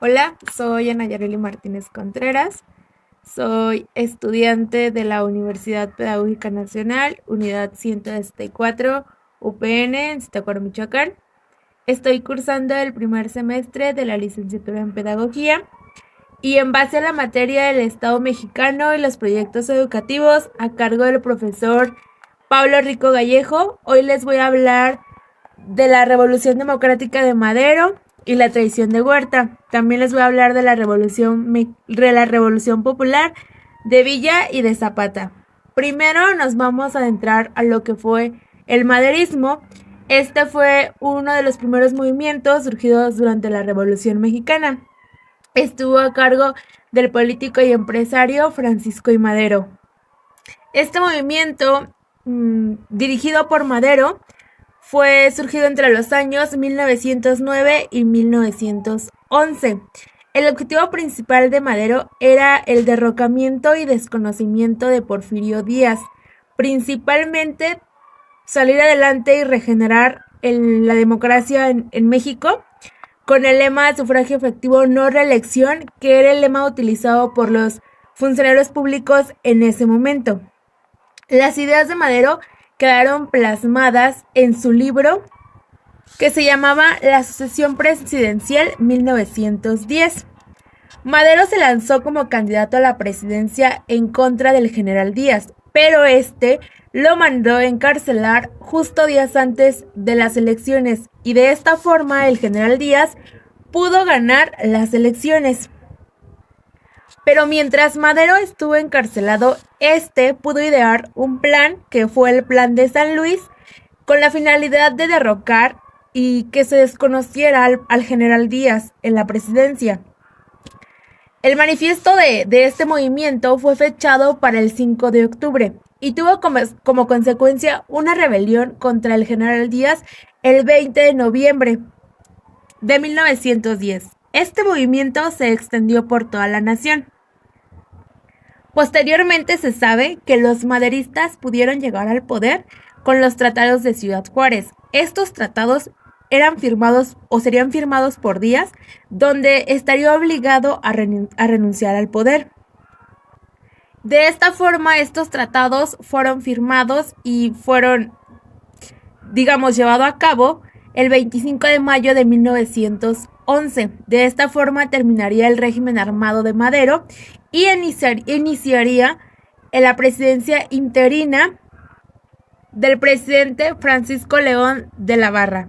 Hola, soy Ana Yareli Martínez Contreras, soy estudiante de la Universidad Pedagógica Nacional, Unidad 164, UPN, en Zitácuaro, Michoacán. Estoy cursando el primer semestre de la licenciatura en Pedagogía y en base a la materia del Estado mexicano y los proyectos educativos a cargo del profesor Pablo Rico Gallejo, hoy les voy a hablar de la Revolución Democrática de Madero y la traición de Huerta. También les voy a hablar de la Revolución Popular de Villa y de Zapata. Primero nos vamos a adentrar a lo que fue el maderismo. Este fue uno de los primeros movimientos surgidos durante la Revolución Mexicana. Estuvo a cargo del político y empresario Francisco I. Madero. Este movimiento, dirigido por Madero, fue surgido entre los años 1909 y 1911. El objetivo principal de Madero era el derrocamiento y desconocimiento de Porfirio Díaz, principalmente salir adelante y regenerar la democracia en México con el lema sufragio efectivo no reelección, que era el lema utilizado por los funcionarios públicos en ese momento. Las ideas de Madero quedaron plasmadas en su libro que se llamaba La Sucesión Presidencial 1910. Madero se lanzó como candidato a la presidencia en contra del general Díaz, pero este lo mandó encarcelar justo días antes de las elecciones y de esta forma el general Díaz pudo ganar las elecciones. Pero mientras Madero estuvo encarcelado, este pudo idear un plan que fue el Plan de San Luis, con la finalidad de derrocar y que se desconociera al general Díaz en la presidencia. El manifiesto de este movimiento fue fechado para el 5 de octubre y tuvo como consecuencia una rebelión contra el general Díaz el 20 de noviembre de 1910. Este movimiento se extendió por toda la nación. Posteriormente se sabe que los maderistas pudieron llegar al poder con los tratados de Ciudad Juárez. Estos tratados eran firmados o serían firmados por Díaz, donde estaría obligado a renunciar al poder. De esta forma, estos tratados fueron firmados y fueron, llevados a cabo el 25 de mayo de 1911. De esta forma terminaría el régimen armado de Madero y iniciaría la presidencia interina del presidente Francisco León de la Barra.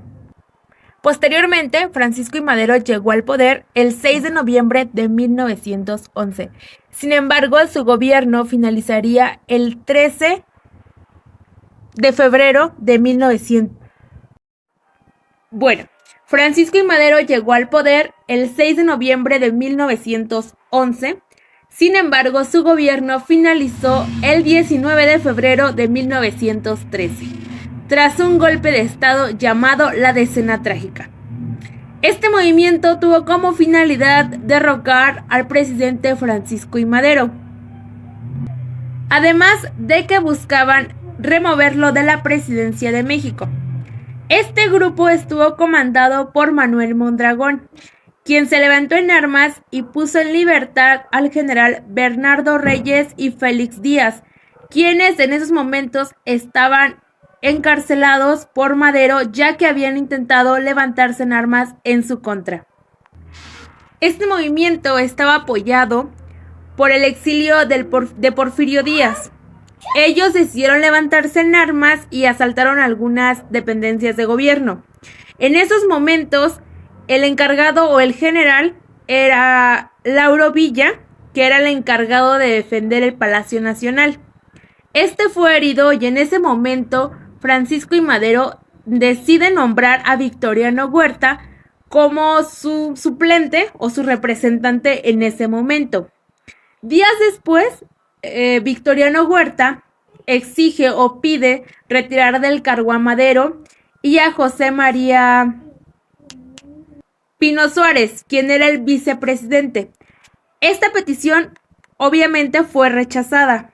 Posteriormente, Francisco I. Madero llegó al poder el 6 de noviembre de 1911. Sin embargo, su gobierno finalizaría el 13 de febrero de 1900. Bueno, Francisco I. Madero llegó al poder el 6 de noviembre de 1911. Sin embargo, su gobierno finalizó el 19 de febrero de 1913, tras un golpe de estado llamado la Decena Trágica. Este movimiento tuvo como finalidad derrocar al presidente Francisco I. Madero, además de que buscaban removerlo de la presidencia de México. Este grupo estuvo comandado por Manuel Mondragón, quien se levantó en armas y puso en libertad al general Bernardo Reyes y Félix Díaz, quienes en esos momentos estaban encarcelados por Madero, ya que habían intentado levantarse en armas en su contra. Este movimiento estaba apoyado por el exilio de Porfirio Díaz. Ellos decidieron levantarse en armas y asaltaron algunas dependencias de gobierno. En esos momentos, el encargado o el general era Lauro Villa, que era el encargado de defender el Palacio Nacional. Este fue herido y en ese momento Francisco I. Madero decide nombrar a Victoriano Huerta como su suplente o su representante en ese momento. Días después, Victoriano Huerta exige o pide retirar del cargo a Madero y a José María Pino Suárez, quien era el vicepresidente. Esta petición obviamente fue rechazada.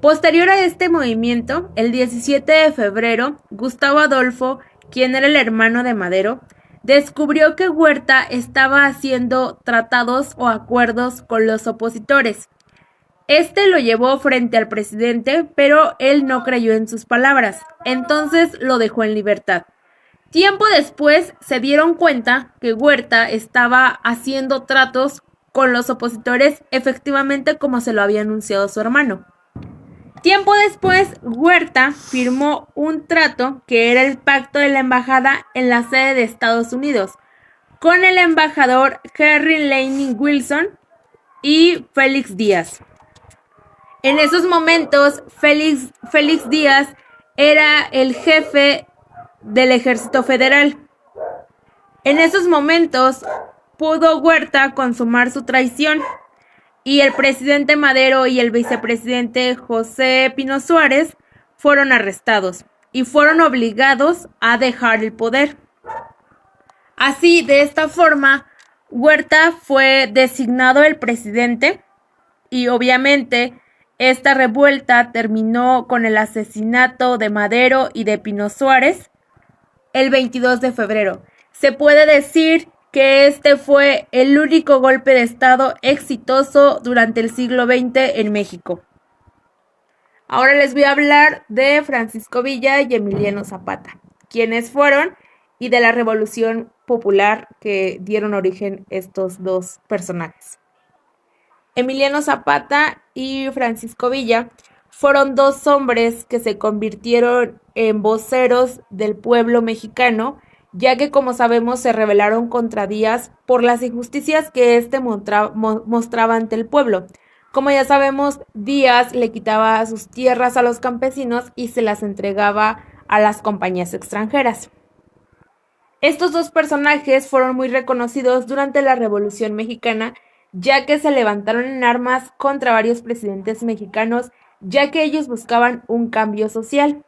Posterior a este movimiento, el 17 de febrero, Gustavo Adolfo, quien era el hermano de Madero, descubrió que Huerta estaba haciendo tratados o acuerdos con los opositores. Este lo llevó frente al presidente, pero él no creyó en sus palabras, entonces lo dejó en libertad. Tiempo después se dieron cuenta que Huerta estaba haciendo tratos con los opositores efectivamente como se lo había anunciado su hermano. Tiempo después, Huerta firmó un trato que era el pacto de la embajada en la sede de Estados Unidos con el embajador Henry Lanning Wilson y Félix Díaz. En esos momentos, Félix Díaz era el jefe del Ejército Federal. En esos momentos pudo Huerta consumar su traición y el presidente Madero y el vicepresidente José Pino Suárez fueron arrestados y fueron obligados a dejar el poder. Así, de esta forma, Huerta fue designado el presidente y obviamente esta revuelta terminó con el asesinato de Madero y de Pino Suárez el 22 de febrero. Se puede decir que este fue el único golpe de Estado exitoso durante el siglo XX en México. Ahora les voy a hablar de Francisco Villa y Emiliano Zapata, quienes fueron y de la Revolución Popular que dieron origen estos dos personajes. Emiliano Zapata y Francisco Villa fueron dos hombres que se convirtieron en voceros del pueblo mexicano, ya que, como sabemos, se rebelaron contra Díaz por las injusticias que éste mostraba ante el pueblo. Como ya sabemos, Díaz le quitaba sus tierras a los campesinos y se las entregaba a las compañías extranjeras. Estos dos personajes fueron muy reconocidos durante la Revolución Mexicana, ya que se levantaron en armas contra varios presidentes mexicanos, ya que ellos buscaban un cambio social.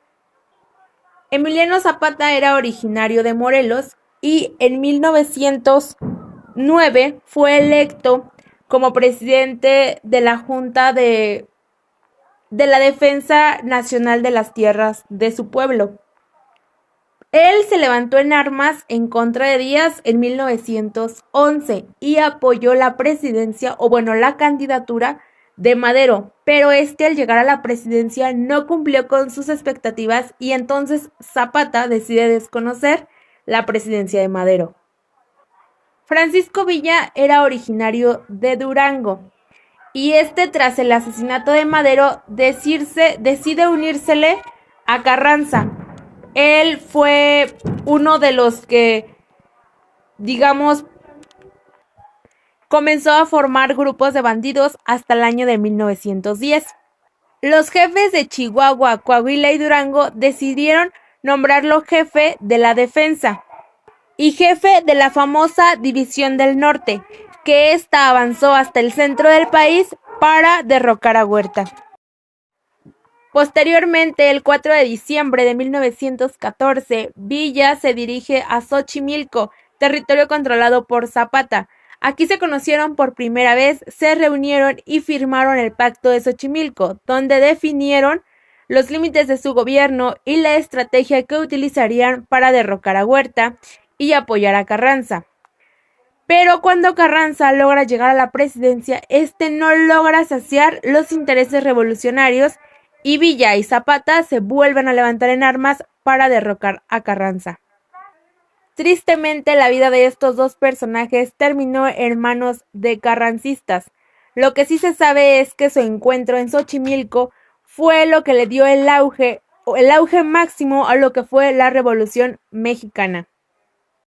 Emiliano Zapata era originario de Morelos y en 1909 fue electo como presidente de la Junta de la Defensa Nacional de las Tierras de su pueblo. Él se levantó en armas en contra de Díaz en 1911 y apoyó la presidencia, la candidatura de Madero, pero al llegar a la presidencia no cumplió con sus expectativas y entonces Zapata decide desconocer la presidencia de Madero. Francisco Villa era originario de Durango y tras el asesinato de Madero decide unírsele a Carranza. Él fue uno de los que, comenzó a formar grupos de bandidos hasta el año de 1910. Los jefes de Chihuahua, Coahuila y Durango decidieron nombrarlo jefe de la defensa y jefe de la famosa División del Norte, que avanzó hasta el centro del país para derrocar a Huerta. Posteriormente, el 4 de diciembre de 1914, Villa se dirige a Xochimilco, territorio controlado por Zapata. Aquí se conocieron por primera vez, se reunieron y firmaron el Pacto de Xochimilco, donde definieron los límites de su gobierno y la estrategia que utilizarían para derrocar a Huerta y apoyar a Carranza. Pero cuando Carranza logra llegar a la presidencia, no logra saciar los intereses revolucionarios y Villa y Zapata se vuelven a levantar en armas para derrocar a Carranza. Tristemente, la vida de estos dos personajes terminó en manos de carrancistas. Lo que sí se sabe es que su encuentro en Xochimilco fue lo que le dio el auge máximo a lo que fue la Revolución Mexicana.